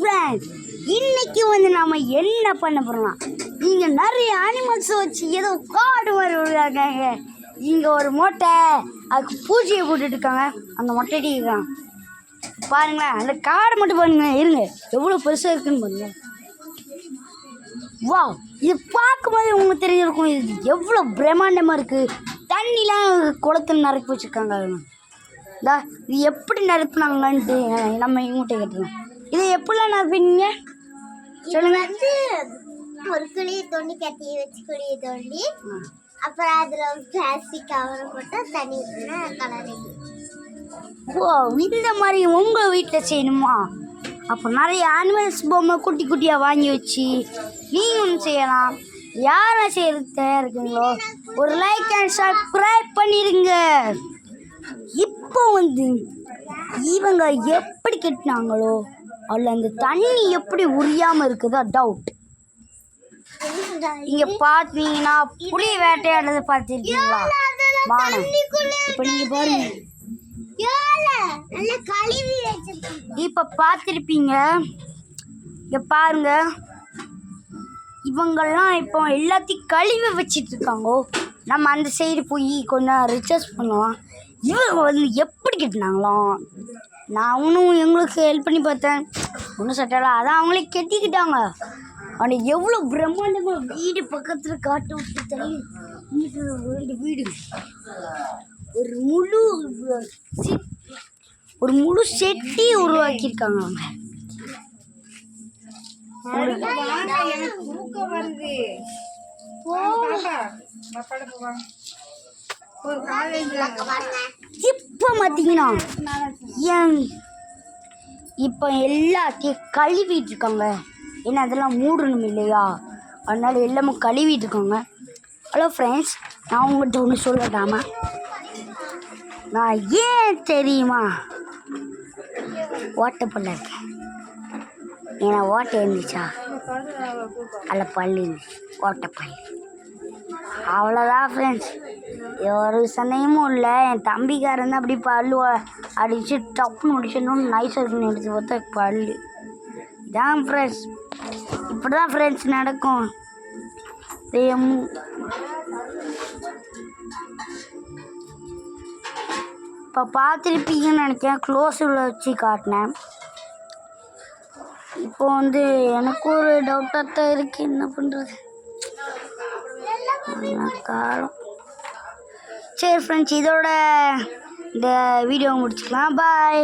Friends, இன்னைக்கு வந்து நாம என்ன பண்ண போறோம்? இங்க நிறைய அனிமல்ஸ் வச்சு ஏதோ காடு மாதிரி விடுறாங்க. இங்க ஒரு மொட்டை, அதுக்கு பூஜையை போட்டுட்டு இருக்காங்க. அந்த மொட்டைடி இருக்கான் பாருங்களேன். அந்த காடை மட்டும் பாருங்க, இருங்க எவ்வளோ பெருசாக இருக்குன்னு பாருங்க. வா, இது பார்க்கும்போது உங்களுக்கு தெரிஞ்சிருக்கும் இது எவ்வளோ பிரம்மாண்டமாக இருக்குது. தண்ணிலாம் குளத்துல நிரப்பி வச்சுருக்காங்க. இது எப்படி நிரப்புனாங்கன்ட்டு நம்ம இவங்ககிட்ட கேட்டுருவோம். இதை எப்படிலாம் நிரப்பிங்க சொல்லுங்க. ஒரு குழியை தோண்டி கட்டியை வச்சு குழியை தோண்டி அப்புறம் அதில் பிளாஸ்டிக் கவரை போட்டு தண்ணி கலரிங். ஓ, இந்த மாதிரி உங்கள் வீட்டில் செய்யணுமா? அப்போ நிறைய அனிமல்ஸ் பொம்மை குட்டி குட்டியாக வாங்கி வச்சு நீங்கள் ஒன்று செய்யலாம். யாரை செய்கிறது தயாராக இருக்குங்களோ ஒரு லைக் அண்ட் சப்ஸ்கிரைப் பண்ணிடுங்க. இப்போ வந்து இவங்க எப்படி கட்டினாங்களோ அதில் அந்த தண்ணி எப்படி உரியாமல் இருக்குதோ டவுட். இங்கே பார்த்தீங்கன்னா புளி வேட்டையாடுறதை பார்த்துருக்கீங்களா? வானம் இப்போ நீங்கள் பாருங்க. இப்போ பார்த்துருப்பீங்க. இங்கே பாருங்க, இவங்கெல்லாம் இப்போ எல்லாத்தையும் கழுவி வச்சிட்டு இருக்காங்க. நம்ம அந்த சைடு போய் கொஞ்சம் ரிசர்ச் பண்ணலாம். இவங்க வந்து எப்படி கட்டினாங்களாம். நான் இன்னும் எங்களுக்கு ஹெல்ப் பண்ணி பார்த்தேன், ஒன்றும் சட்டல. அதான் அவங்களே கட்டிக்கிட்டாங்க. ஆனால் எவ்வளோ பிரம்மாண்டமாக வீடு பக்கத்தில் காட்டு விட்டு தள்ளி வீடு ஒரு முழு செட்டி உருவாக்கியிருக்காங்க அவங்க. இப்போ பார்த்தீங்கன்னா இப்போ எல்லாத்தையும் கழுவிட்டு இருக்காங்க. ஏன்னா அதெல்லாம் மூடணும் இல்லையா, அதனால எல்லாமே கழுவிட்டு இருக்காங்க. ஹலோ ஃப்ரெண்ட்ஸ், நான் உங்கள்கிட்ட ஒன்று சொல்லட்டாமா? நான் ஏன் தெரியுமா ஓட்டப்பல்ல இருக்கேன்? ஏன்னா ஓட்டை இருந்துச்சா அதில் பல்லு இருந்துச்சு, ஓட்டப்பல். அவ்வளோதான் ஃப்ரெண்ட்ஸ், ஒரு சந்தேகமும் இல்லை. என் தம்பிக்காரன் தான் அப்படி பல்லு அடித்து டப்புன்னு முடிச்சணும்னு நைஸாக இருக்குன்னு எடுத்து பார்த்தா பல்லு இதான் ஃப்ரெண்ட்ஸ். இப்படி தான் ஃப்ரெண்ட்ஸ் நடக்கும். இப்போ பார்த்துருப்பீங்கன்னு நினைக்கிறேன், க்ளோஸில் வச்சு காட்டினேன். இப்போ வந்து எனக்கு ஒரு டவுட்டாக தான் இருக்குது, என்ன பண்ணுறது காலம். சரி ஃப்ரெண்ட்ஸ், இதோட இந்த வீடியோ முடிச்சுக்கலாம். பாய்.